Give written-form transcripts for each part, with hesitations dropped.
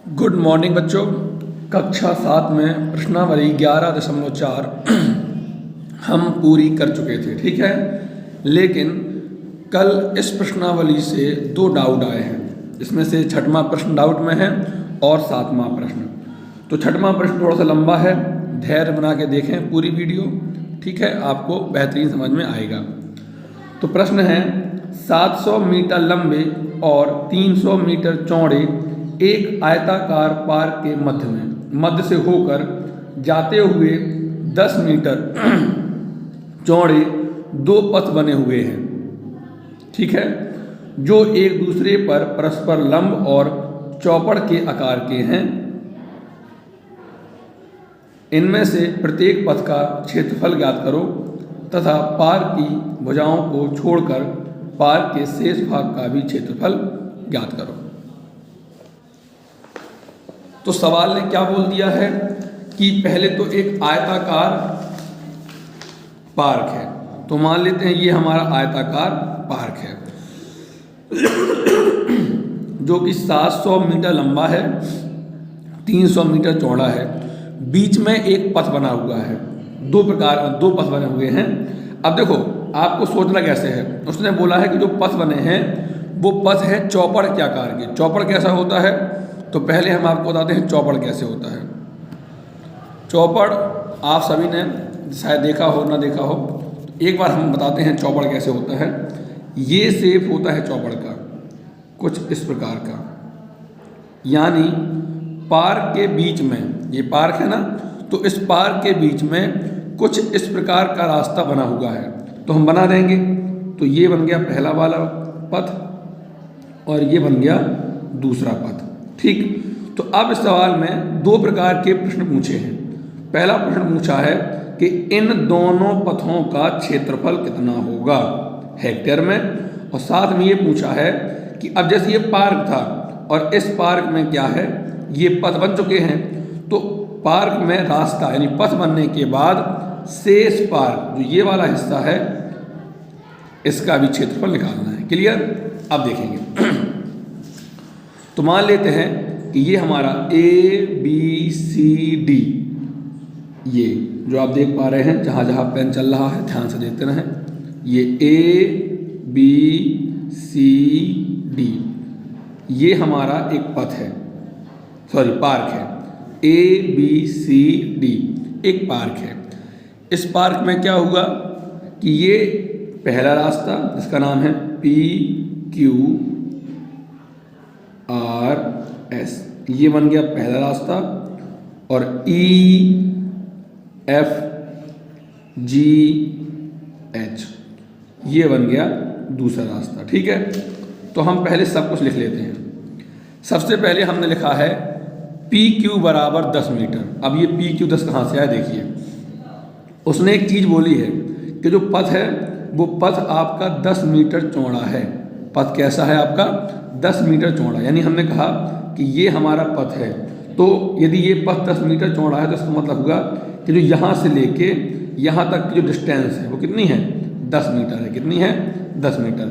Good morning बच्चों। कक्षा 7 में प्रश्नावली 11.4 हम पूरी कर चुके थे, ठीक है। लेकिन कल इस प्रश्नावली से 2 डाउट आए हैं। इसमें से 6वां प्रश्न डाउट में है और 7वां प्रश्न। तो 6वां प्रश्न थोड़ा सा लंबा है, धैर्य बना के देखें पूरी वीडियो, ठीक है, आपको बेहतरीन समझ में आएगा। तो प्रश्न है 700 मीटर लंबे और 300 मीटर चौड़े एक आयताकार पार्क के मध्य से होकर जाते हुए 10 मीटर चौड़े 2 पथ बने हुए हैं, ठीक है, जो एक दूसरे पर परस्पर लंब और चौपड़ के आकार के हैं। इनमें से प्रत्येक पथ का क्षेत्रफल ज्ञात करो तथा पार्क की भुजाओं को छोड़कर पार्क के शेष भाग का भी क्षेत्रफल ज्ञात करो। तो सवाल ने क्या बोल दिया है कि पहले तो एक आयताकार पार्क है, तो मान लेते हैं ये हमारा आयताकार पार्क है जो कि 700 मीटर लंबा है, 300 मीटर चौड़ा है। बीच में एक पथ बना हुआ है, 2 पथ बने हुए हैं। अब देखो आपको सोचना कैसे है, उसने बोला है कि जो पथ बने हैं वो पथ है चौपड़ के आकार के। चौपड़ कैसा होता है, तो पहले हम आपको बताते हैं चौपड़ कैसे होता है। चौपड़ आप सभी ने शायद देखा हो ना देखा हो, एक बार हम बताते हैं चौपड़ कैसे होता है। ये शेप होता है चौपड़ का कुछ इस प्रकार का, यानी पार्क के बीच में, ये पार्क है ना, तो इस पार्क के बीच में कुछ इस प्रकार का रास्ता बना हुआ है। तो हम बना देंगे, तो ये बन गया पहला वाला पथ और ये बन गया दूसरा पथ, ठीक। तो अब इस सवाल में 2 प्रकार के प्रश्न पूछे हैं। पहला प्रश्न पूछा है कि इन दोनों पथों का क्षेत्रफल कितना होगा हेक्टेयर में, और साथ में ये पूछा है कि अब जैसे ये पार्क था और इस पार्क में क्या है, ये पथ बन चुके हैं, तो पार्क में रास्ता यानी पथ बनने के बाद शेष पार्क जो ये वाला हिस्सा है इसका भी क्षेत्रफल निकालना है। क्लियर? अब देखेंगे। तो मान लेते हैं कि ये हमारा ABCD, ये जो आप देख पा रहे हैं, जहाँ जहाँ पेन चल रहा है ध्यान से देखते रहें, ये ABCD ये हमारा एक पथ है, सॉरी पार्क है। ABCD एक पार्क है। इस पार्क में क्या हुआ कि ये पहला रास्ता जिसका नाम है PQRS, ये बन गया पहला रास्ता, और EFGH ये बन गया दूसरा रास्ता, ठीक है। तो हम पहले सब कुछ लिख लेते हैं। सबसे पहले हमने लिखा है PQ बराबर 10 मीटर। अब ये PQ 10 कहाँ से आया देखिए, उसने एक चीज़ बोली है कि जो पथ है वो पथ आपका 10 मीटर चौड़ा है। पथ कैसा है आपका 10 मीटर चौड़ा, यानी हमने कहा कि ये हमारा पथ है, तो यदि ये पथ 10 मीटर चौड़ा है तो इसका मतलब होगा कि जो यहाँ से लेके यहाँ तक की जो डिस्टेंस है वो कितनी है, 10 मीटर है। कितनी है, 10 मीटर।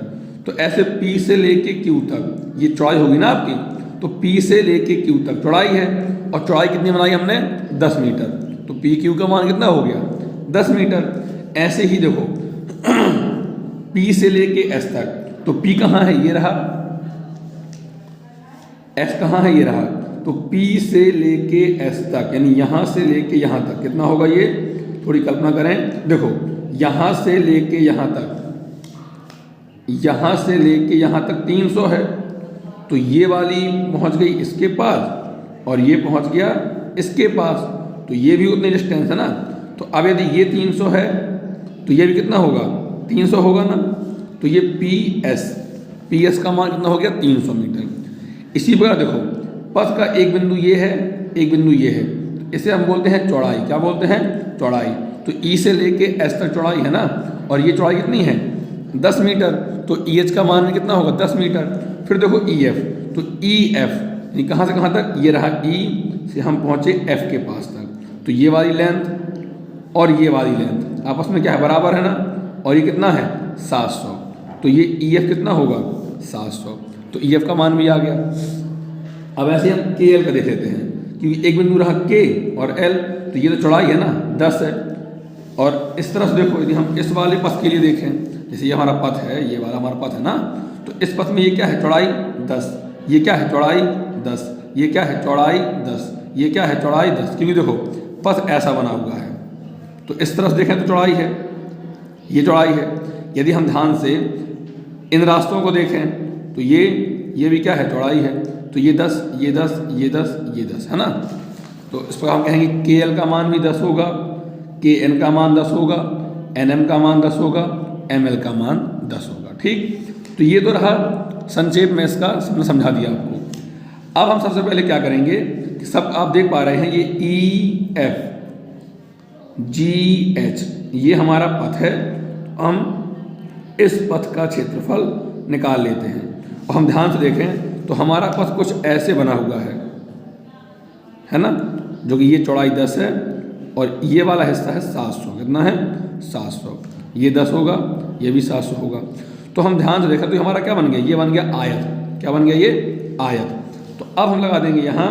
तो ऐसे P से लेके Q तक ये चौड़ाई होगी ना आपकी, तो P से लेके Q तक चौड़ाई है, और चौड़ाई कितनी बनाई हमने, 10 मीटर। तो PQ का मान कितना हो गया, 10 मीटर। ऐसे ही देखो P से लेके S तक, तो P कहाँ है, ये रहा, S कहाँ है, ये रहा। तो P से लेके S तक यानी यहाँ से लेके यहाँ तक कितना होगा, ये थोड़ी कल्पना करें। देखो यहाँ से लेके यहाँ तक, यहाँ से लेके यहाँ तक 300 है, तो ये वाली पहुँच गई इसके पास और ये पहुँच गया इसके पास, तो ये भी उतनी डिस्टेंस है ना। तो अब यदि ये 300 है तो ये भी कितना होगा, 300 होगा ना। तो ये PS का मान कितना हो गया, 300 मीटर। इसी प्रकार देखो पथ का एक बिंदु ये है, एक बिंदु ये है, इसे हम बोलते हैं चौड़ाई। क्या बोलते हैं, चौड़ाई। तो E से लेके S तक चौड़ाई है ना, और ये चौड़ाई कितनी है, 10 मीटर। तो EH का मान कितना होगा, 10 मीटर। फिर देखो EF, तो EF यानी कहाँ से कहाँ तक, ये रहा E से हम पहुँचे F के पास तक, तो ये वाली लेंथ और ये वाली लेंथ आपस में क्या है, बराबर है ना, और ये कितना है, 700। तो ये EF कितना होगा, 700। तो EF का मान भी आ गया। अब ऐसे हम के एल का देख लेते हैं, क्योंकि एक बिंदु रहा के और एल, तो ये तो चौड़ाई है ना 10 है। और इस तरह से देखो, यदि हम इस वाले पथ के लिए देखें, जैसे ये हमारा पथ है, ये वाला हमारा पथ है ना, तो इस पथ में ये क्या है, चौड़ाई 10, ये क्या है, चौड़ाई 10, ये क्या है, चौड़ाई 10, ये क्या है, चौड़ाई 10, क्योंकि देखो पथ ऐसा बना हुआ है, तो इस तरह से देखें तो चौड़ाई है, ये चौड़ाई है। यदि हम ध्यान से इन रास्तों को देखें तो ये भी क्या है, चौड़ाई है, तो ये 10, ये 10, ये 10, ये 10 है ना। तो इस पर हम कहेंगे के एल का मान भी 10 होगा, के एन का मान 10 होगा, एन एम का मान 10 होगा, एम एल का मान 10 होगा। ठीक, तो ये तो रहा संक्षेप में इसका समझा दिया आपको। अब हम सबसे पहले क्या करेंगे कि सब आप देख पा रहे हैं, ये ई एफ जी एच ये हमारा पथ है, हम इस पथ का क्षेत्रफल निकाल लेते हैं। और हम ध्यान से देखें तो हमारा पथ कुछ ऐसे बना हुआ है ना, जो कि ये चौड़ाई 10 है और ये वाला हिस्सा है 700, कितना है 700, ये 10 होगा, ये भी 700 होगा। तो हम ध्यान से देखें तो हमारा क्या बन गया, ये बन गया आयत, क्या बन गया, ये आयत। तो अब हम लगा देंगे यहाँ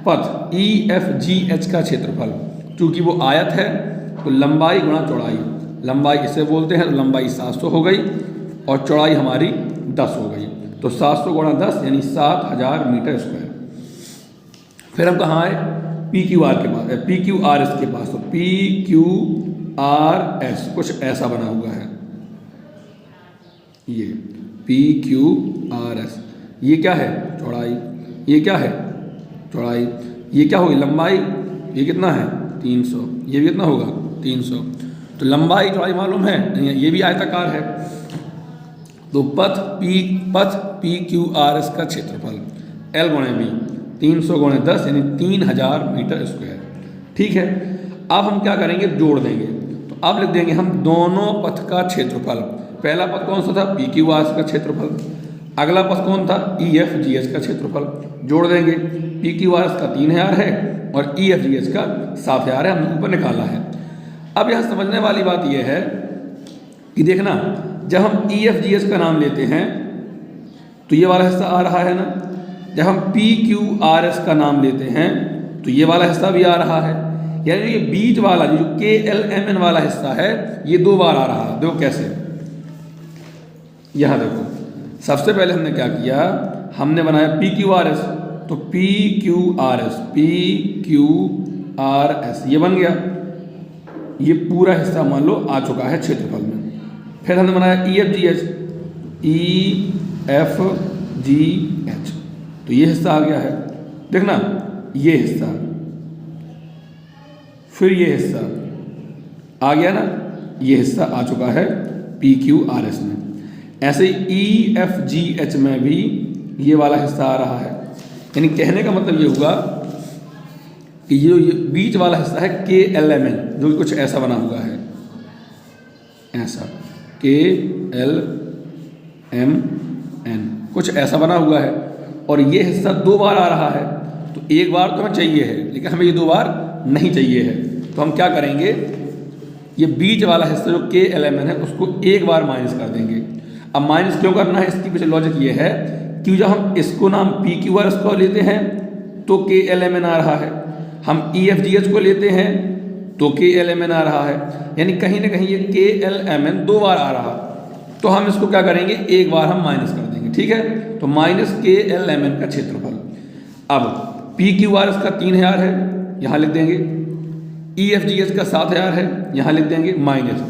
पथ ई एफ जी एच का क्षेत्रफल, चूँकि वो आयत है तो लंबाई गुणा चौड़ाई, लंबाई इसे बोलते हैं, तो लंबाई 700 हो गई और चौड़ाई हमारी 10 हो गई, तो 700 गुणा 10 यानी 7000 मीटर स्क्वायर। फिर हम कहाँ आए, पी क्यू आर के पास, पी क्यू आर एस के पास। तो पी क्यू आर एस कुछ ऐसा बना हुआ है, ये पी क्यू आर एस, ये क्या है, चौड़ाई, ये क्या है, चौड़ाई, ये क्या होगी, लंबाई, ये कितना है 300, ये भी कितना होगा 300। तो लंबाई चौड़ाई मालूम है, ये भी आयताकार है। तो पथ पी क्यू आर एस का क्षेत्रफल एल गुणे बी 300 गुणे 10 यानी 3000 मीटर स्क्वायर। ठीक है, अब हम क्या करेंगे, जोड़ देंगे। तो अब लिख देंगे हम दोनों पथ का क्षेत्रफल। पहला पथ कौन सा था, पी क्यू आर एस का क्षेत्रफल, अगला पथ कौन था, ई एफ जी एच का क्षेत्रफल। जोड़ देंगे, पी क्यू आर एस का 3000 है और ई एफ जी एच का 7000 है, हमने ऊपर निकाला है। अब यहाँ समझने वाली बात यह है कि देखना, जब हम ई एफ जी एच का नाम लेते हैं तो ये वाला हिस्सा आ रहा है ना, जब हम पी क्यू आर एस का नाम लेते हैं तो ये वाला हिस्सा भी आ रहा है, यानी ये बीच वाला जो के एल एम एन वाला हिस्सा है ये 2 बार आ रहा है। देखो कैसे, यहाँ देखो, सबसे पहले हमने क्या किया, हमने बनाया पी क्यू आर एस, तो P Q R S, P Q R S ये बन गया, ये पूरा हिस्सा मान लो आ चुका है क्षेत्रफल में। फिर हमने बनाया E F G H, E F G H, तो ये हिस्सा आ गया है, देखना ये हिस्सा, फिर ये हिस्सा आ गया ना, ये हिस्सा आ चुका है पी क्यू आर एस में। ऐसे ही ई एफ जी एच में भी ये वाला हिस्सा आ रहा है, यानी कहने का मतलब ये हुआ कि ये बीच वाला हिस्सा है के एल एम एन, जो कि कुछ ऐसा बना हुआ है, ऐसा के एल एम एन कुछ ऐसा बना हुआ है, और ये हिस्सा 2 बार आ रहा है। तो एक बार तो हमें चाहिए है, लेकिन हमें ये 2 बार नहीं चाहिए है, तो हम क्या करेंगे, ये बीच वाला हिस्सा जो के एल एम एन है उसको एक बार माइनस कर देंगे। अब माइनस क्यों करना है, इसके पीछे लॉजिक ये है कि जब हम इसको नाम पी क्यू आर एस को लेते हैं तो के एल एम एन आ रहा है, हम ई एफ जी एच को लेते हैं तो के एल एम एन आ रहा है, यानी कहीं ना कहीं ये के एल एम एन 2 बार आ रहा, तो हम इसको क्या करेंगे, एक बार हम माइनस कर देंगे। ठीक है, तो माइनस के एल एम एन का क्षेत्रफल। अब पी क्यू आर एस का 3000 है, यहाँ लिख देंगे, ई एफ जी एच का 7000 है, यहाँ लिख देंगे माइनस।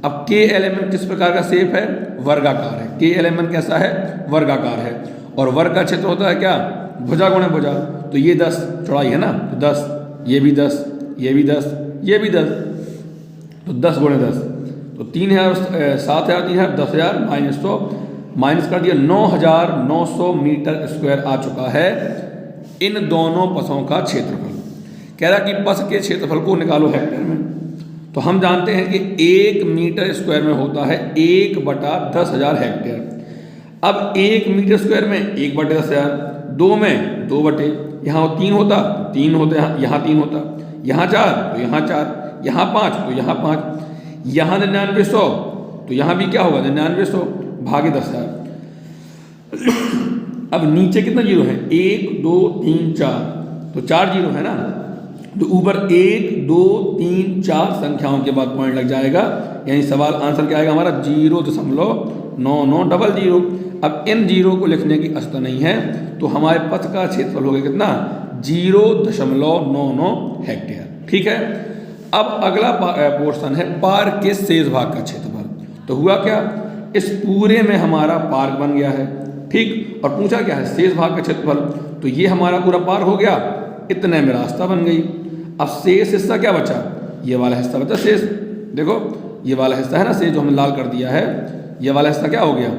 अब के एल एम एन किस प्रकार का शेप है, वर्गाकार है, के एल एम एन कैसा है, वर्गाकार है, और वर्ग का क्षेत्र होता है क्या, भुजा गुणे भुजा, तो ये 10 चौड़ाई है ना, तो 10, ये भी 10, ये भी 10, ये भी 10, तो 10 गुणे 10, तो 3000 7000 3000 10000 माइनस 100 माइनस कर दिया, 9900 मीटर स्क्वायर आ चुका है इन दोनों पथों का क्षेत्रफल। कह रहा कि पथ के क्षेत्रफल को निकालो हेक्टेयर में, तो हम जानते हैं कि 1 मीटर स्क्वायर में होता है 1/10,000 हेक्टेयर। अब 1 मीटर स्क्वायर में 1/10,000, 2 में 2 यहाँ 3 होता, 3 होता, यहाँ 3 होता, यहाँ 4 तो यहाँ 4, यहाँ 5 तो यहाँ 5, यहाँ 9900 तो यहाँ भी क्या होगा 9900 भागे 10,000। अब नीचे कितना जीरो है, 1 2 3 4, तो 4 जीरो है ना, तो ऊपर 1 2 3 4 संख्याओं के बाद पॉइंट लग जाएगा, यानी सवाल आंसर क्या आएगा हमारा 0.9900। अब इन जीरो को लिखने की आवश्यकता नहीं है, तो हमारे पथ का क्षेत्रफल हो गया कितना, 0.99 हेक्टेयर। ठीक है, अब अगला पोर्शन है पार्क के शेष भाग का क्षेत्रफल। तो हुआ क्या, इस पूरे में हमारा पार्क बन गया है, ठीक, और पूछा क्या है शेष भाग का क्षेत्रफल, तो ये हमारा पूरा पार्क हो गया, इतने में रास्ता बन गई। अब शेष हिस्सा क्या बचा, ये वाला हिस्सा बचा शेष, देखो ये वाला हिस्सा है ना शेष, जो हमने लाल कर दिया है, ये वाला हिस्सा क्या हो गया,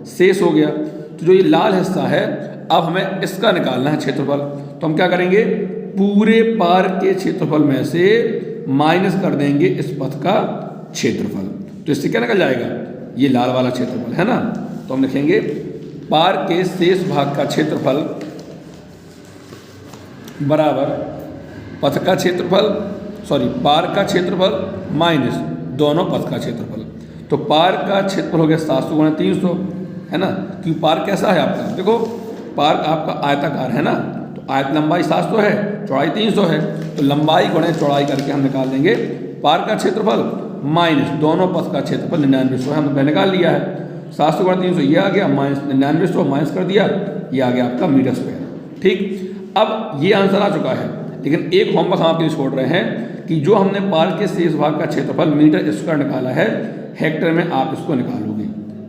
शेष हो गया। तो जो ये लाल हिस्सा है, अब हमें इसका निकालना है क्षेत्रफल, तो हम क्या करेंगे, पूरे पार्क के क्षेत्रफल में से माइनस कर देंगे इस पथ का क्षेत्रफल, तो इससे क्या निकल जाएगा, ये लाल वाला क्षेत्रफल है ना। तो हम लिखेंगे पार्क के शेष भाग का क्षेत्रफल बराबर पथ का क्षेत्रफल, पार्क का क्षेत्रफल माइनस दोनों पथ का क्षेत्रफल। तो पार्क का क्षेत्रफल हो गया 700 गुणा 300, है ना, क्योंकि पार्क कैसा है आपका, देखो पार्क आपका आयताकार है ना, तो आयत लंबाई 700 है, चौड़ाई 300 है, तो लंबाई गुणे चौड़ाई करके हम निकाल देंगे पार्क का क्षेत्रफल माइनस दोनों पथ का क्षेत्रफल 9900 है, हमने निकाल लिया है। 700 गुणा 300 ये आ गया, माइनस 9900 माइनस कर दिया, ये आ गया आपका मीटर स्क्वायर। ठीक, अब ये आंसर आ चुका है, लेकिन एक होमवर्क हम आपके लिए छोड़ रहे हैं कि जो हमने पार्क के शेष भाग का क्षेत्रफल मीटर स्क्वायर निकाला है, हेक्टेयर में आप इसको निकालोगे।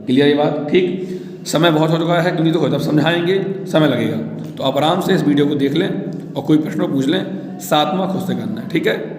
क्लियर ये बात, ठीक। समय बहुत हो चुका है, क्योंकि देखो जब समझाएंगे समय लगेगा, तो आप आराम से इस वीडियो को देख लें और कोई प्रश्न पूछ लें, साथ में खुद से करना है, ठीक है।